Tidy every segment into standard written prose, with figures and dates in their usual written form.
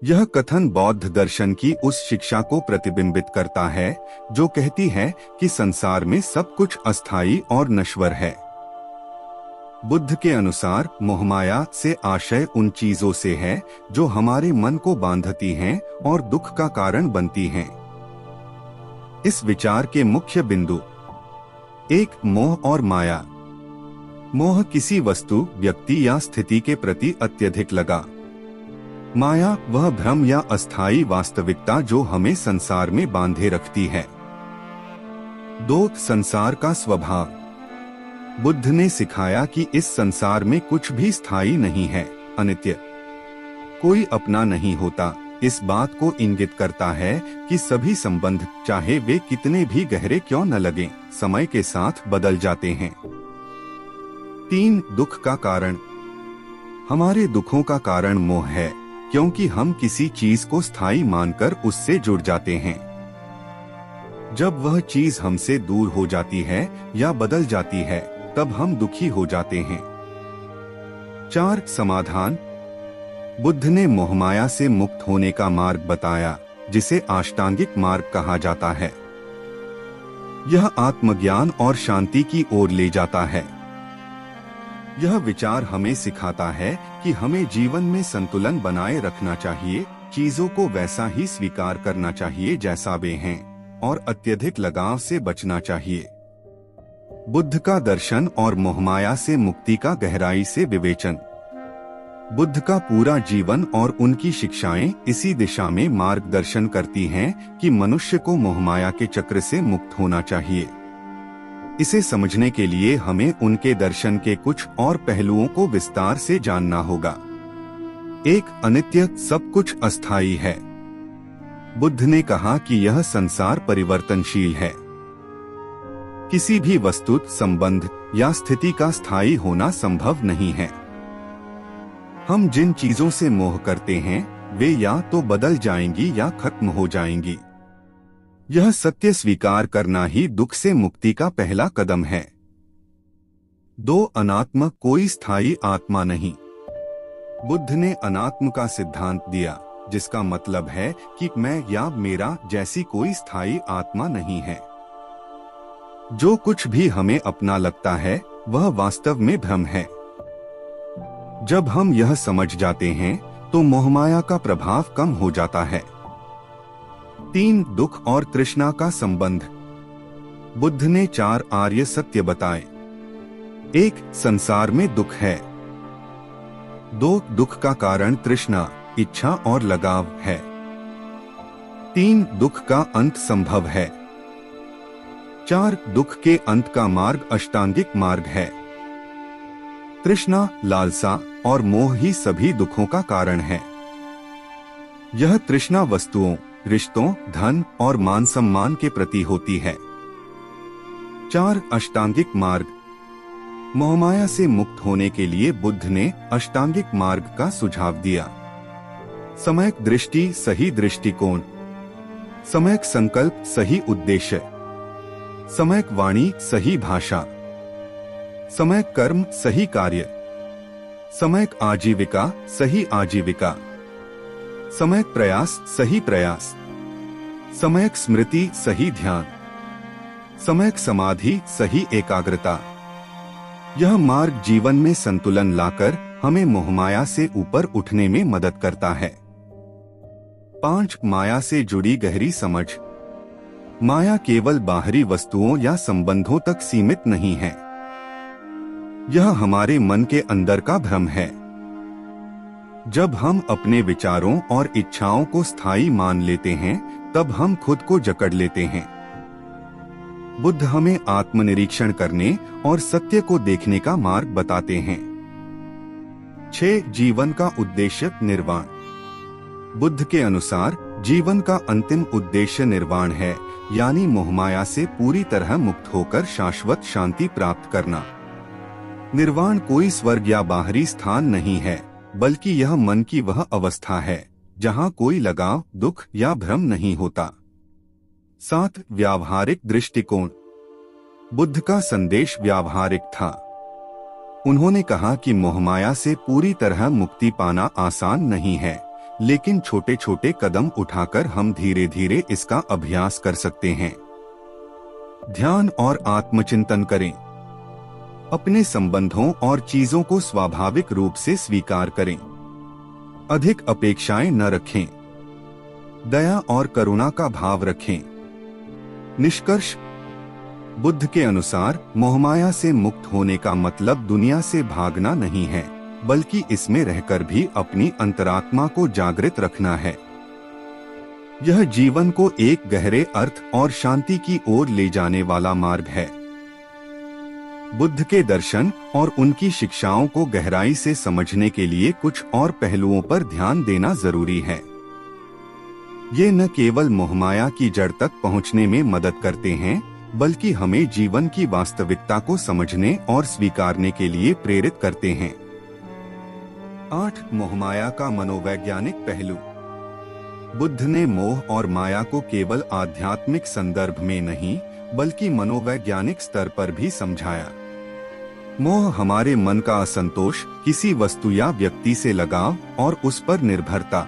यह कथन बौद्ध दर्शन की उस शिक्षा को प्रतिबिंबित करता है जो कहती है कि संसार में सब कुछ अस्थायी और नश्वर है। बुद्ध के अनुसार मोहमाया से आशय उन चीजों से है जो हमारे मन को बांधती हैं और दुख का कारण बनती हैं। इस विचार के मुख्य बिंदु 1. मोह और माया। मोह किसी वस्तु, व्यक्ति या स्थिति के प्रति अत्यधिक लगा। माया वह भ्रम या अस्थायी वास्तविकता जो हमें संसार में बांधे रखती है। 2. संसार का स्वभाव। बुद्ध ने सिखाया कि इस संसार में कुछ भी स्थायी नहीं है, अनित्य। कोई अपना नहीं होता। इस बात को इंगित करता है कि सभी संबंध, चाहे वे कितने भी गहरे क्यों न लगें, समय के साथ बदल जाते हैं। 3. दुख का कारण। हमारे दुखों का कारण मोह है, क्योंकि हम किसी चीज को स्थायी मानकर उससे जुड़ जाते हैं। जब वह चीज हमसे दूर हो जाती है या बदल जाती है, तब हम दुखी हो जाते हैं। 4. समाधान। बुद्ध ने मोहमाया से मुक्त होने का मार्ग बताया, जिसे अष्टांगिक मार्ग कहा जाता है। यह आत्मज्ञान और शांति की ओर ले जाता है। यह विचार हमें सिखाता है कि हमें जीवन में संतुलन बनाए रखना चाहिए, चीजों को वैसा ही स्वीकार करना चाहिए जैसा वे हैं, और अत्यधिक लगाव से बचना चाहिए। बुद्ध का दर्शन और मोहमाया से मुक्ति का गहराई से विवेचन। बुद्ध का पूरा जीवन और उनकी शिक्षाएं इसी दिशा में मार्गदर्शन करती हैं कि मनुष्य को मोहमाया के चक्र से मुक्त होना चाहिए। इसे समझने के लिए हमें उनके दर्शन के कुछ और पहलुओं को विस्तार से जानना होगा। 1. अनित्य, सब कुछ अस्थायी है। बुद्ध ने कहा कि यह संसार परिवर्तनशील है। किसी भी वस्तु, संबंध या स्थिति का स्थायी होना संभव नहीं है। हम जिन चीजों से मोह करते हैं, वे या तो बदल जाएंगी या खत्म हो जाएंगी। यह सत्य स्वीकार करना ही दुख से मुक्ति का पहला कदम है। 2. अनात्म, कोई स्थायी आत्मा नहीं। बुद्ध ने अनात्म का सिद्धांत दिया, जिसका मतलब है कि मैं या मेरा जैसी कोई स्थायी आत्मा नहीं है। जो कुछ भी हमें अपना लगता है, वह वास्तव में भ्रम है। जब हम यह समझ जाते हैं, तो मोहमाया का प्रभाव कम हो जाता है। 3. दुख और तृष्णा का संबंध। बुद्ध ने 4 आर्य सत्य बताए। 1. संसार में दुख है। 2. दुख का कारण तृष्णा, इच्छा और लगाव है। 3. दुख का अंत संभव है। 4. दुख के अंत का मार्ग अष्टांगिक मार्ग है। तृष्णा, लालसा और मोह ही सभी दुखों का कारण है। यह तृष्णा वस्तुओं, रिश्तों, धन और मान सम्मान के प्रति होती है। 4. अष्टांगिक मार्ग। मोहमाया से मुक्त होने के लिए बुद्ध ने अष्टांगिक मार्ग का सुझाव दिया। सम्यक दृष्टि, सही दृष्टिकोण। सम्यक संकल्प, सही उद्देश्य। सम्यक वाणी, सही भाषा। सम्यक कर्म, सही कार्य। सम्यक आजीविका, सही आजीविका। सम्यक प्रयास, सही प्रयास। सम्यक स्मृति, सही ध्यान। सम्यक समाधि, सही एकाग्रता। यह मार्ग जीवन में संतुलन लाकर हमें मोहमाया से ऊपर उठने में मदद करता है। 5. माया से जुड़ी गहरी समझ। माया केवल बाहरी वस्तुओं या संबंधों तक सीमित नहीं है। यह हमारे मन के अंदर का भ्रम है। जब हम अपने विचारों और इच्छाओं को स्थायी मान लेते हैं, तब हम खुद को जकड़ लेते हैं। बुद्ध हमें आत्मनिरीक्षण करने और सत्य को देखने का मार्ग बताते हैं। 6. जीवन का उद्देश्य निर्वाण। बुद्ध के अनुसार जीवन का अंतिम उद्देश्य निर्वाण है, यानी मोहमाया से पूरी तरह मुक्त होकर शाश्वत शांति प्राप्त करना। निर्वाण कोई स्वर्ग या बाहरी स्थान नहीं है, बल्कि यह मन की वह अवस्था है जहां कोई लगाव, दुख या भ्रम नहीं होता। 7. व्यावहारिक दृष्टिकोण। बुद्ध का संदेश व्यावहारिक था। उन्होंने कहा कि मोहमाया से पूरी तरह मुक्ति पाना आसान नहीं है, लेकिन छोटे छोटे कदम उठाकर हम धीरे धीरे इसका अभ्यास कर सकते हैं। ध्यान और आत्मचिंतन करें। अपने संबंधों और चीजों को स्वाभाविक रूप से स्वीकार करें। अधिक अपेक्षाएं न रखें। दया और करुणा का भाव रखें। निष्कर्ष: बुद्ध के अनुसार मोहमाया से मुक्त होने का मतलब दुनिया से भागना नहीं है, बल्कि इसमें रहकर भी अपनी अंतरात्मा को जागृत रखना है। यह जीवन को एक गहरे अर्थ और शांति की ओर ले जाने वाला मार्ग है। बुद्ध के दर्शन और उनकी शिक्षाओं को गहराई से समझने के लिए कुछ और पहलुओं पर ध्यान देना जरूरी है। ये न केवल मोहमाया की जड़ तक पहुंचने में मदद करते हैं, बल्कि हमें जीवन की वास्तविकता को समझने और स्वीकारने के लिए प्रेरित करते हैं। 8. मोहमाया का मनोवैज्ञानिक पहलू। बुद्ध ने मोह और माया को केवल आध्यात्मिक संदर्भ में नहीं, बल्कि मनोवैज्ञानिक स्तर पर भी समझाया। मोह हमारे मन का असंतोष, किसी वस्तु या व्यक्ति से लगाव और उस पर निर्भरता।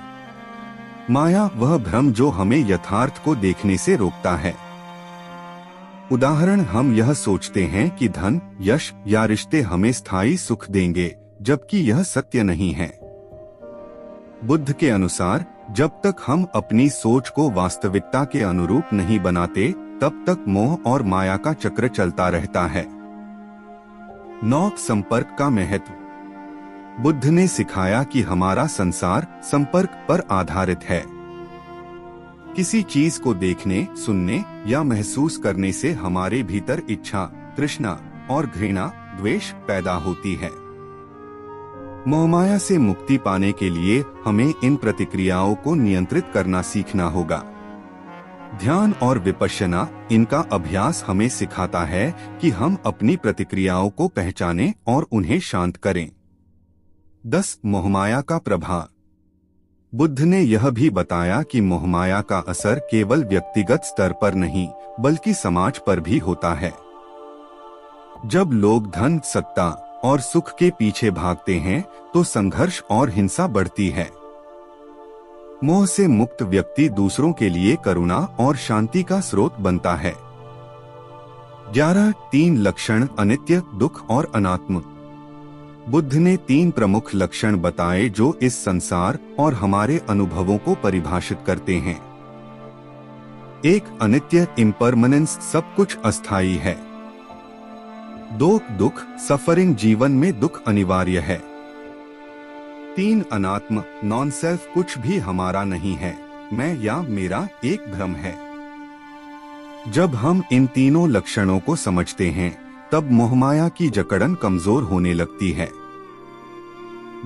माया वह भ्रम जो हमें यथार्थ को देखने से रोकता है। उदाहरण: हम यह सोचते हैं कि धन, यश या रिश्ते हमें स्थायी सुख देंगे, जबकि यह सत्य नहीं है। बुद्ध के अनुसार जब तक हम अपनी सोच को वास्तविकता के अनुरूप नहीं बनाते, तब तक मोह और माया का चक्र चलता रहता है। 9. संपर्क का महत्व। बुद्ध ने सिखाया कि हमारा संसार संपर्क पर आधारित है। किसी चीज को देखने, सुनने या महसूस करने से हमारे भीतर इच्छा, तृष्णा और घृणा, द्वेष पैदा होती है। मोहमाया से मुक्ति पाने के लिए हमें इन प्रतिक्रियाओं को नियंत्रित करना सीखना होगा। ध्यान और विपश्यना, इनका अभ्यास हमें सिखाता है कि हम अपनी प्रतिक्रियाओं को पहचानें और उन्हें शांत करें। 10. मोहमाया का प्रभाव। बुद्ध ने यह भी बताया कि मोहमाया का असर केवल व्यक्तिगत स्तर पर नहीं, बल्कि समाज पर भी होता है। जब लोग धन, सत्ता और सुख के पीछे भागते हैं, तो संघर्ष और हिंसा बढ़ती है। मोह से मुक्त व्यक्ति दूसरों के लिए करुणा और शांति का स्रोत बनता है। 11. 3 लक्षण: अनित्य, दुख और अनात्म। बुद्ध ने 3 प्रमुख लक्षण बताए जो इस संसार और हमारे अनुभवों को परिभाषित करते हैं। 1. अनित्य, इम्परमानेंस, सब कुछ अस्थायी है। 2. दुख, सफरिंग, जीवन में दुख अनिवार्य है। 3. अनात्म, नॉन सेल्फ, कुछ भी हमारा नहीं है, मैं या मेरा एक भ्रम है। जब हम इन तीनों लक्षणों को समझते हैं, तब मोहमाया की जकड़न कमजोर होने लगती है।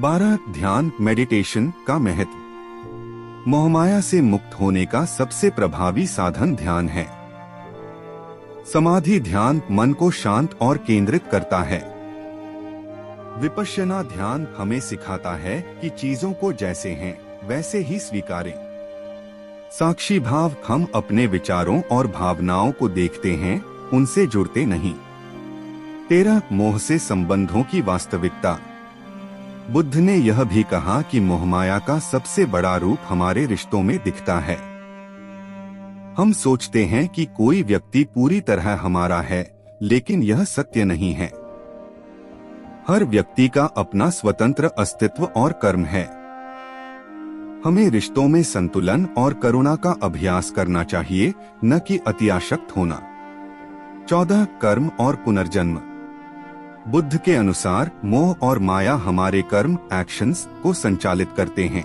12. ध्यान, मेडिटेशन का महत्व। मोहमाया से मुक्त होने का सबसे प्रभावी साधन ध्यान है। समाधि ध्यान मन को शांत और केंद्रित करता है। विपश्यना ध्यान हमें सिखाता है कि चीजों को जैसे हैं वैसे ही स्वीकारें। साक्षी भाव, हम अपने विचारों और भावनाओं को देखते हैं, उनसे जुड़ते नहीं। 13. मोह से संबंधों की वास्तविकता। बुद्ध ने यह भी कहा कि मोहमाया का सबसे बड़ा रूप हमारे रिश्तों में दिखता है। हम सोचते हैं कि कोई व्यक्ति पूरी तरह हमारा है, लेकिन यह सत्य नहीं है। हर व्यक्ति का अपना स्वतंत्र अस्तित्व और कर्म है। हमें रिश्तों में संतुलन और करुणा का अभ्यास करना चाहिए, न कि अतिआसक्त होना। 14. कर्म और पुनर्जन्म। बुद्ध के अनुसार मोह और माया हमारे कर्म, एक्शंस को संचालित करते हैं।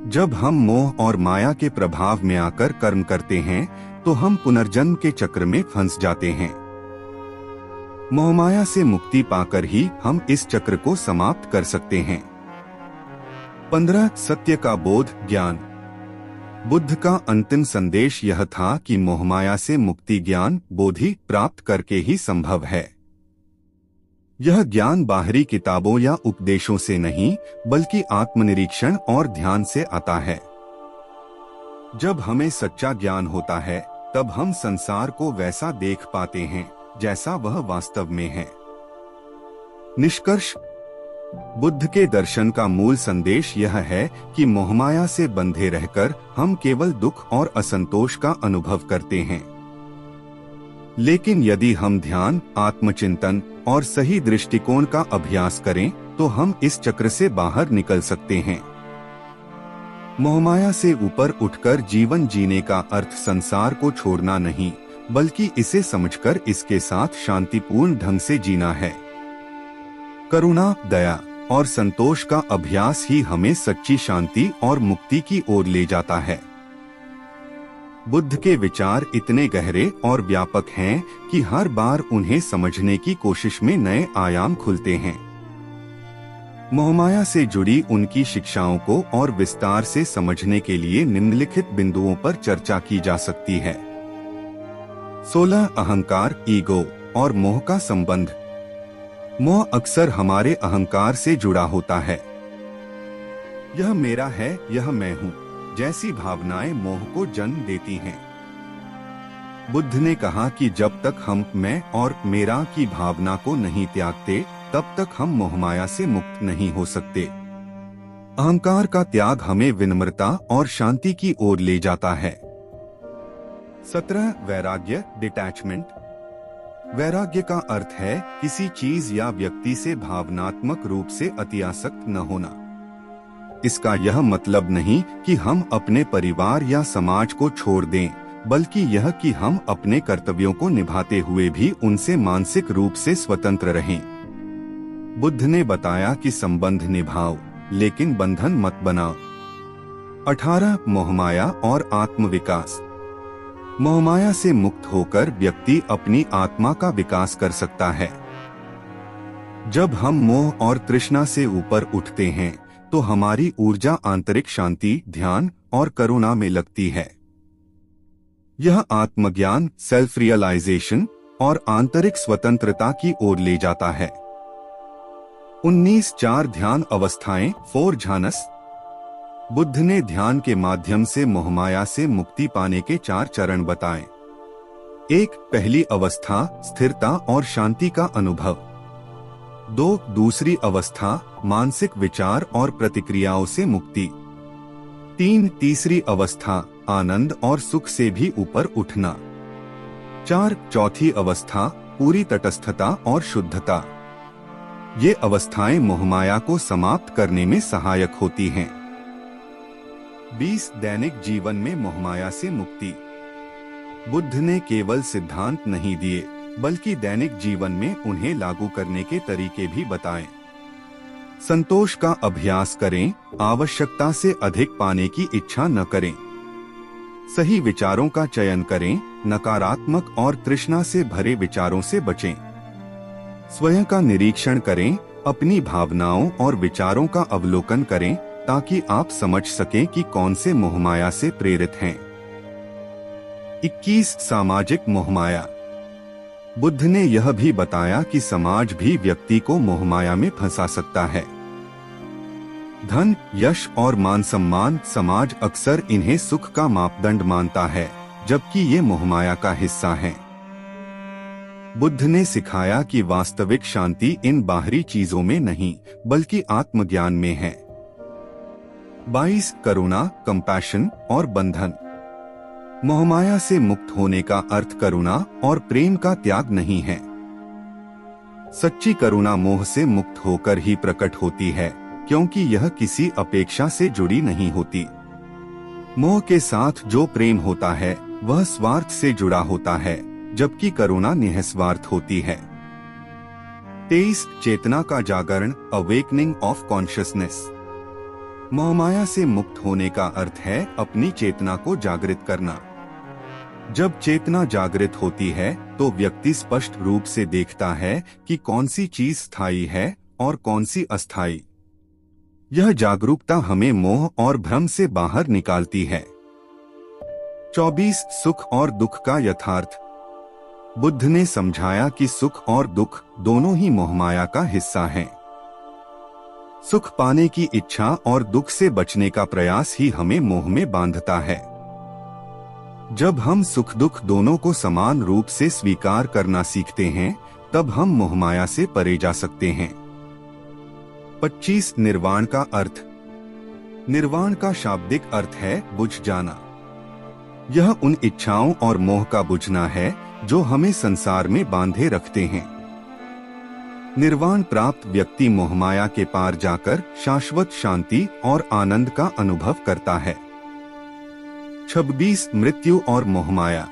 जब हम मोह और माया के प्रभाव में आकर कर्म करते हैं, तो हम पुनर्जन्म के चक्र में फंस जाते हैं। मोहमाया से मुक्ति पाकर ही हम इस चक्र को समाप्त कर सकते हैं। 15. सत्य का बोध, ज्ञान। बुद्ध का अंतिम संदेश यह था कि मोहमाया से मुक्ति ज्ञान, बोधि प्राप्त करके ही संभव है। यह ज्ञान बाहरी किताबों या उपदेशों से नहीं, बल्कि आत्मनिरीक्षण और ध्यान से आता है। जब हमें सच्चा ज्ञान होता है, तब हम संसार को वैसा देख पाते हैं जैसा वह वास्तव में है। निष्कर्ष: बुद्ध के दर्शन का मूल संदेश यह है कि मोहमाया से बंधे रहकर हम केवल दुख और असंतोष का अनुभव करते हैं। लेकिन यदि हम ध्यान, आत्मचिंतन और सही दृष्टिकोण का अभ्यास करें तो हम इस चक्र से बाहर निकल सकते हैं। मोहमाया से ऊपर उठकर जीवन जीने का अर्थ संसार को छोड़ना नहीं, बल्कि इसे समझकर इसके साथ शांतिपूर्ण ढंग से जीना है। करुणा, दया और संतोष का अभ्यास ही हमें सच्ची शांति और मुक्ति की ओर ले जाता है। बुद्ध के विचार इतने गहरे और व्यापक हैं कि हर बार उन्हें समझने की कोशिश में नए आयाम खुलते हैं। मोहमाया से जुड़ी उनकी शिक्षाओं को और विस्तार से समझने के लिए निम्नलिखित बिंदुओं पर चर्चा की जा सकती है। 16 अहंकार, ईगो और मोह का संबंध। मोह अक्सर हमारे अहंकार से जुड़ा होता है। यह मेरा है, यह मैं हूँ जैसी भावनाएं मोह को जन्म देती हैं। बुद्ध ने कहा कि जब तक हम मैं और मेरा की भावना को नहीं त्यागते, तब तक हम मोहमाया से मुक्त नहीं हो सकते। अहंकार का त्याग हमें विनम्रता और शांति की ओर ले जाता है। 17 वैराग्य, डिटैचमेंट। वैराग्य का अर्थ है किसी चीज या व्यक्ति से भावनात्मक रूप से अतिआसक्त न होना। इसका यह मतलब नहीं कि हम अपने परिवार या समाज को छोड़ दें, बल्कि यह कि हम अपने कर्तव्यों को निभाते हुए भी उनसे मानसिक रूप से स्वतंत्र रहें। बुद्ध ने बताया कि संबंध निभाओ, लेकिन बंधन मत बनाओ। 18 मोहमाया और आत्मविकास। मोहमाया से मुक्त होकर व्यक्ति अपनी आत्मा का विकास कर सकता है। जब हम मोह और तृष्णा से ऊपर उठते हैं तो हमारी ऊर्जा आंतरिक शांति, ध्यान और करुणा में लगती है। यह आत्मज्ञान, सेल्फ रियलाइजेशन और आंतरिक स्वतंत्रता की ओर ले जाता है। 19 4 ध्यान अवस्थाएं, 4 झानस। बुद्ध ने ध्यान के माध्यम से मोहमाया से मुक्ति पाने के 4 चरण बताए। 1 पहली अवस्था, स्थिरता और शांति का अनुभव। 2 दूसरी अवस्था, मानसिक विचार और प्रतिक्रियाओं से मुक्ति। 3 तीसरी अवस्था, आनंद और सुख से भी ऊपर उठना। 4 चौथी अवस्था, पूरी तटस्थता और शुद्धता। ये अवस्थाएं मोहमाया को समाप्त करने में सहायक होती हैं। 20 दैनिक जीवन में मोहमाया से मुक्ति। बुद्ध ने केवल सिद्धांत नहीं दिए, बल्कि दैनिक जीवन में उन्हें लागू करने के तरीके भी बताए। संतोष का अभ्यास करें, आवश्यकता से अधिक पाने की इच्छा न करें। सही विचारों का चयन करें, नकारात्मक और तृष्णा से भरे विचारों से बचें। स्वयं का निरीक्षण करें, अपनी भावनाओं और विचारों का अवलोकन करें ताकि आप समझ सकें कि कौन से मोहमाया से प्रेरित हैं। 21 सामाजिक मोहमाया। बुद्ध ने यह भी बताया कि समाज भी व्यक्ति को मोहमाया में फंसा सकता है। धन, यश और मान सम्मान, समाज अक्सर इन्हें सुख का मापदंड मानता है, जबकि ये मोहमाया का हिस्सा हैं। बुद्ध ने सिखाया कि वास्तविक शांति इन बाहरी चीजों में नहीं, बल्कि आत्मज्ञान में है। 22 करुणा, कंपैशन और बंधन। मोहमाया से मुक्त होने का अर्थ करुणा और प्रेम का त्याग नहीं है। सच्ची करुणा मोह से मुक्त होकर ही प्रकट होती है, क्योंकि यह किसी अपेक्षा से जुड़ी नहीं होती। मोह के साथ जो प्रेम होता है वह स्वार्थ से जुड़ा होता है, जबकि करुणा निःस्वार्थ होती है। 23 चेतना का जागरण, अवेकनिंग ऑफ कॉन्शियसनेस। मोहमाया से मुक्त होने का अर्थ है अपनी चेतना को जागृत करना। जब चेतना जागृत होती है तो व्यक्ति स्पष्ट रूप से देखता है कि कौन सी चीज स्थायी है और कौन सी अस्थायी। यह जागरूकता हमें मोह और भ्रम से बाहर निकालती है। 24 सुख और दुख का यथार्थ। बुद्ध ने समझाया कि सुख और दुख दोनों ही मोहमाया का हिस्सा हैं। सुख पाने की इच्छा और दुख से बचने का प्रयास ही हमें मोह में बांधता है। जब हम सुख दुख दोनों को समान रूप से स्वीकार करना सीखते हैं, तब हम मोहमाया से परे जा सकते हैं। 25 निर्वाण का अर्थ। निर्वाण का शाब्दिक अर्थ है बुझ जाना। यह उन इच्छाओं और मोह का बुझना है जो हमें संसार में बांधे रखते हैं। निर्वाण प्राप्त व्यक्ति मोहमाया के पार जाकर शाश्वत शांति और आनंद का अनुभव करता है। 26 मृत्यु और मोहमाया।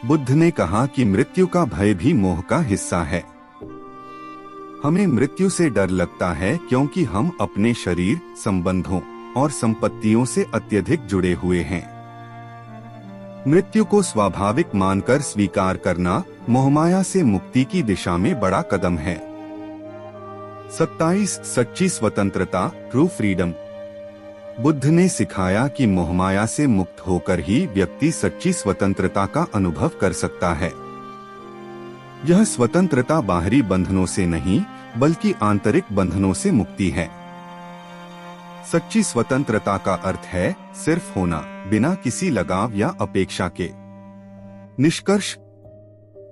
बुद्ध ने कहा कि मृत्यु का भय भी मोह का हिस्सा है। हमें मृत्यु से डर लगता है क्योंकि हम अपने शरीर, संबंधों और संपत्तियों से अत्यधिक जुड़े हुए हैं। मृत्यु को स्वाभाविक मानकर स्वीकार करना मोहमाया से मुक्ति की दिशा में बड़ा कदम है। 27 सच्ची स्वतंत्रता, ट्रू फ्रीडम। बुद्ध ने सिखाया कि मोहमाया से मुक्त होकर ही व्यक्ति सच्ची स्वतंत्रता का अनुभव कर सकता है। यह स्वतंत्रता बाहरी बंधनों से नहीं बल्कि आंतरिक बंधनों से मुक्ति है। सच्ची स्वतंत्रता का अर्थ है सिर्फ होना, बिना किसी लगाव या अपेक्षा के। निष्कर्ष,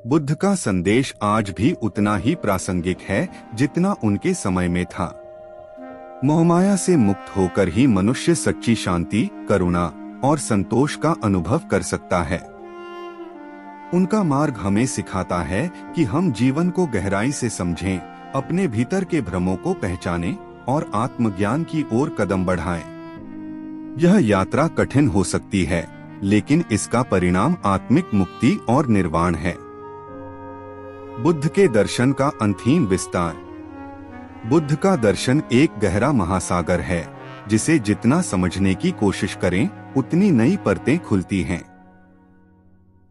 बुद्ध का संदेश आज भी उतना ही प्रासंगिक है जितना उनके समय में था। मोहमाया से मुक्त होकर ही मनुष्य सच्ची शांति, करुणा और संतोष का अनुभव कर सकता है। उनका मार्ग हमें सिखाता है कि हम जीवन को गहराई से समझें, अपने भीतर के भ्रमों को पहचानें और आत्मज्ञान की ओर कदम बढ़ाएं। यह यात्रा कठिन हो सकती है, लेकिन इसका परिणाम आत्मिक मुक्ति और निर्वाण है। बुद्ध के दर्शन का अंतहीन विस्तार। बुद्ध का दर्शन एक गहरा महासागर है, जिसे जितना समझने की कोशिश करें, उतनी नई परतें खुलती हैं।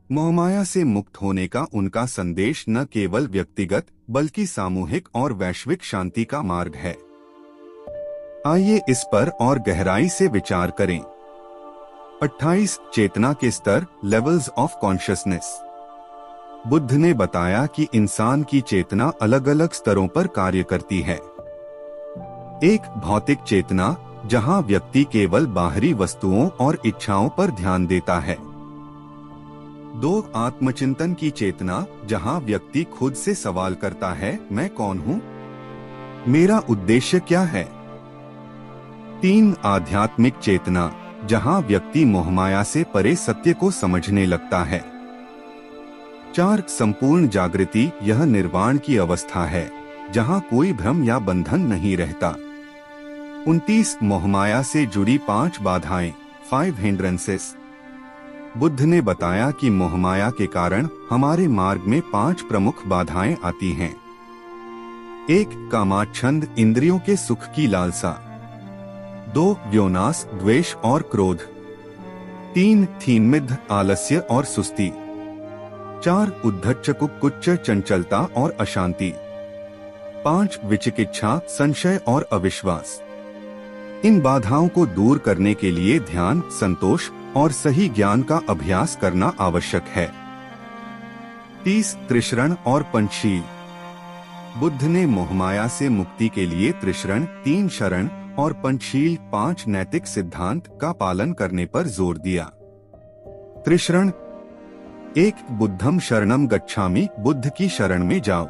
मोहमाया से मुक्त होने का उनका संदेश न केवल व्यक्तिगत बल्कि सामूहिक और वैश्विक शांति का मार्ग है। आइए इस पर और गहराई से विचार करें। 28 चेतना के स्तर, लेवल्स ऑफ कॉन्शियसनेस। बुद्ध ने बताया कि इंसान की चेतना अलग अलग स्तरों पर कार्य करती है। एक भौतिक चेतना, जहां व्यक्ति केवल बाहरी वस्तुओं और इच्छाओं पर ध्यान देता है। 2 आत्मचिंतन की चेतना, जहां व्यक्ति खुद से सवाल करता है, मैं कौन हूं? मेरा उद्देश्य क्या है? 3 आध्यात्मिक चेतना, जहां व्यक्ति मोहमाया से परे सत्य को समझने लगता है। 4 संपूर्ण जागृति, यह निर्वाण की अवस्था है, जहां कोई भ्रम या बंधन नहीं रहता। 29 मोहमाया से जुड़ी 5 बाधाएं, 5 हिंड्रेंसेस। बुद्ध ने बताया कि मोहमाया के कारण हमारे मार्ग में 5 प्रमुख बाधाएं आती हैं। 1 कामाच्छंद, इंद्रियों के सुख की लालसा। 2 व्योनास, द्वेष और क्रोध। 3 थीनमिद्ध, आलस्य और सुस्ती। 4 उद्धच्च कुच्च, चंचलता और अशांति। 5 विचिकित्सा, संशय और अविश्वास। इन बाधाओं को दूर करने के लिए ध्यान, संतोष और सही ज्ञान का अभ्यास करना आवश्यक है। 30 त्रिशरण और पंचशील। बुद्ध ने मोहमाया से मुक्ति के लिए त्रिशरण, 3 शरण और पंचशील, 5 नैतिक सिद्धांत का पालन करने पर जोर दिया। त्रिशरण। 1 बुद्धम शरणम गच्छामि, बुद्ध की शरण में जाओ।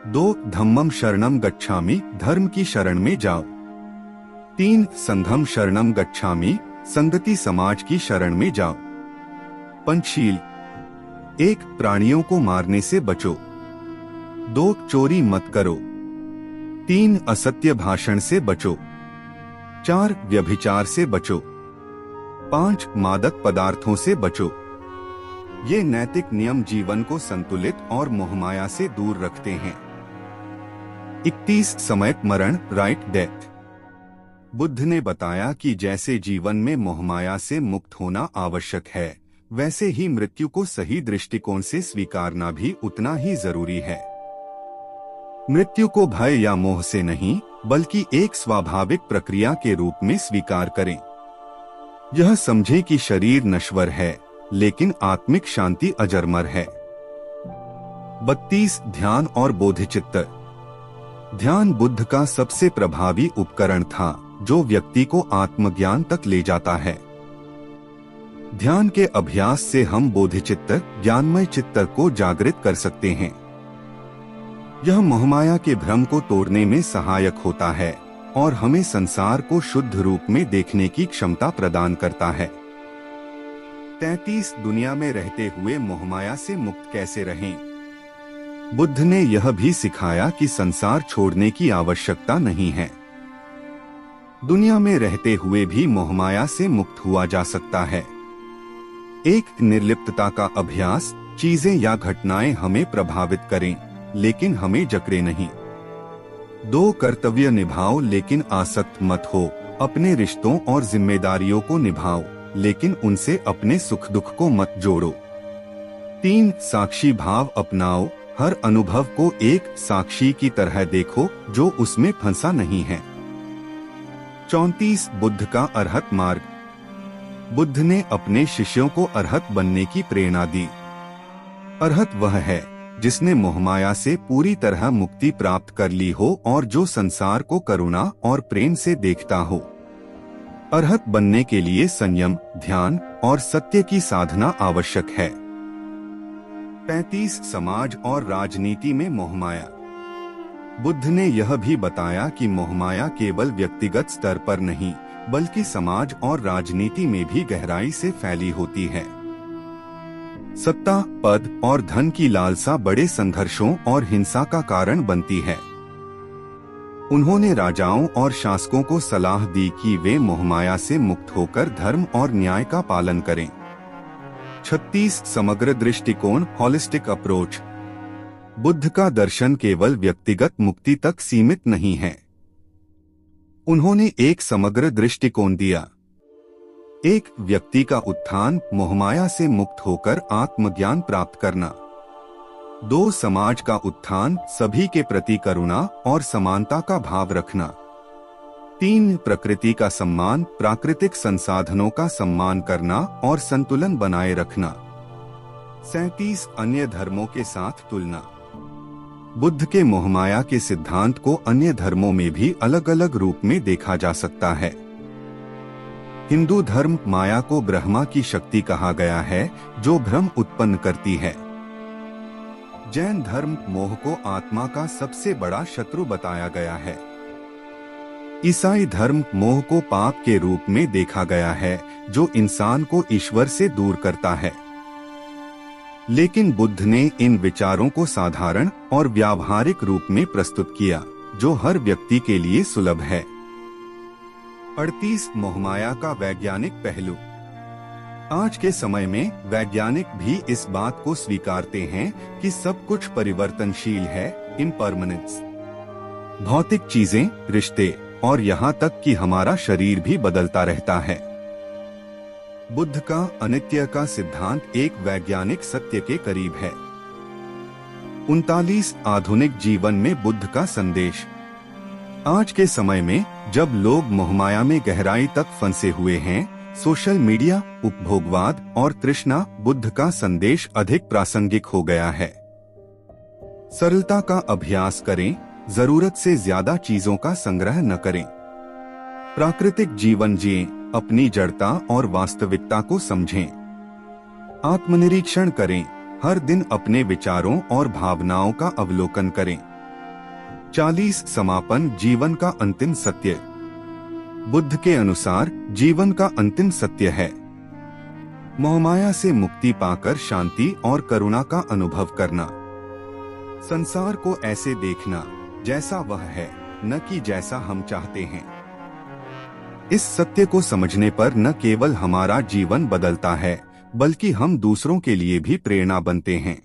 2 धम्मम शरणम गच्छामि, धर्म की शरण में जाओ। 3 संघम शरणम गच्छामि, संगति समाज की शरण में जाओ। पंचशील। 1 प्राणियों को मारने से बचो। 2 चोरी मत करो। 3 असत्य भाषण से बचो। 4 व्यभिचार से बचो। 5 मादक पदार्थों से बचो। ये नैतिक नियम जीवन को संतुलित और मोहमाया से दूर रखते हैं। 31 समयक मरण, राइट डेथ। बुद्ध ने बताया कि जैसे जीवन में मोहमाया से मुक्त होना आवश्यक है, वैसे ही मृत्यु को सही दृष्टिकोण से स्वीकारना भी उतना ही जरूरी है। मृत्यु को भय या मोह से नहीं, बल्कि एक स्वाभाविक प्रक्रिया के रूप में स्वीकार करें। यह समझें कि शरीर नश्वर है, लेकिन आत्मिक शांति अजरमर है। 32 ध्यान और बोधिचित्त। ध्यान बुद्ध का सबसे प्रभावी उपकरण था, जो व्यक्ति को आत्मज्ञान तक ले जाता है। ध्यान के अभ्यास से हम बोधिचित्त, ज्ञानमय चित्त को जागृत कर सकते हैं। यह मोहमाया के भ्रम को तोड़ने में सहायक होता है और हमें संसार को शुद्ध रूप में देखने की क्षमता प्रदान करता है। 33 दुनिया में रहते हुए मोहमाया से मुक्त कैसे रहें? बुद्ध ने यह भी सिखाया कि संसार छोड़ने की आवश्यकता नहीं है। दुनिया में रहते हुए भी मोहमाया से मुक्त हुआ जा सकता है। एक निर्लिप्तता का अभ्यास, चीजें या घटनाएं हमें प्रभावित करें लेकिन हमें जकड़े नहीं। 2 कर्तव्य निभाओ लेकिन आसक्त मत हो। अपने रिश्तों और जिम्मेदारियों को निभाओ लेकिन उनसे अपने सुख दुख को मत जोड़ो। 3 साक्षी भाव अपनाओ। हर अनुभव को एक साक्षी की तरह देखो जो उसमें फंसा नहीं है। 34 बुद्ध का अरहत मार्ग। बुद्ध ने अपने शिष्यों को अरहत बनने की प्रेरणा दी। अरहत वह है जिसने मोहमाया से पूरी तरह मुक्ति प्राप्त कर ली हो और जो संसार को करुणा और प्रेम से देखता हो। अरहत बनने के लिए संयम, ध्यान और सत्य की साधना आवश्यक है। 35 समाज और राजनीति में मोहमाया। बुद्ध ने यह भी बताया कि मोहमाया केवल व्यक्तिगत स्तर पर नहीं बल्कि समाज और राजनीति में भी गहराई से फैली होती है। सत्ता, पद और धन की लालसा बड़े संघर्षों और हिंसा का कारण बनती है। उन्होंने राजाओं और शासकों को सलाह दी कि वे मोहमाया से मुक्त होकर धर्म और न्याय का पालन करें। 36 समग्र दृष्टिकोण, होलिस्टिक अप्रोच। बुद्ध का दर्शन केवल व्यक्तिगत मुक्ति तक सीमित नहीं है। उन्होंने एक समग्र दृष्टिकोण दिया। एक व्यक्ति का उत्थान, मोहमाया से मुक्त होकर आत्मज्ञान प्राप्त करना। 2 समाज का उत्थान, सभी के प्रति करुणा और समानता का भाव रखना। 3 प्रकृति का सम्मान, प्राकृतिक संसाधनों का सम्मान करना और संतुलन बनाए रखना। 37 अन्य धर्मों के साथ तुलना। बुद्ध के मोहमाया के सिद्धांत को अन्य धर्मों में भी अलग अलग रूप में देखा जा सकता है। हिंदू धर्म माया को ब्रह्मा की शक्ति कहा गया है जो भ्रम उत्पन्न करती है। जैन धर्म मोह को आत्मा का सबसे बड़ा शत्रु बताया गया है। ईसाई धर्म मोह को पाप के रूप में देखा गया है जो इंसान को ईश्वर से दूर करता है। लेकिन बुद्ध ने इन विचारों को साधारण और व्यावहारिक रूप में प्रस्तुत किया जो हर व्यक्ति के लिए सुलभ है। 38 मोहमाया का वैज्ञानिक पहलू। आज के समय में वैज्ञानिक भी इस बात को स्वीकारते हैं कि सब कुछ परिवर्तनशील है, इम्परमानेंस। भौतिक चीजें, रिश्ते और यहाँ तक कि हमारा शरीर भी बदलता रहता है। बुद्ध का अनित्य का सिद्धांत एक वैज्ञानिक सत्य के करीब है। 39 आधुनिक जीवन में बुद्ध का संदेश। आज के समय में जब लोग मोहमाया में गहराई तक फंसे हुए हैं, सोशल मीडिया, उपभोगवाद और तृष्णा, बुद्ध का संदेश अधिक प्रासंगिक हो गया है। सरलता का अभ्यास करें, जरूरत से ज्यादा चीजों का संग्रह न करें। प्राकृतिक जीवन जिएं, अपनी जड़ता और वास्तविकता को समझें। आत्मनिरीक्षण करें, हर दिन अपने विचारों और भावनाओं का अवलोकन करें। 40 समापन, जीवन का अंतिम सत्य। बुद्ध के अनुसार जीवन का अंतिम सत्य है मोहमाया से मुक्ति पाकर शांति और करुणा का अनुभव करना। संसार को ऐसे देखना जैसा वह है, न कि जैसा हम चाहते हैं। इस सत्य को समझने पर न केवल हमारा जीवन बदलता है बल्कि हम दूसरों के लिए भी प्रेरणा बनते हैं।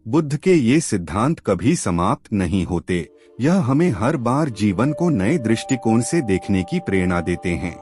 बुद्ध के ये सिद्धांत कभी समाप्त नहीं होते, यह हमें हर बार जीवन को नए दृष्टिकोण से देखने की प्रेरणा देते हैं।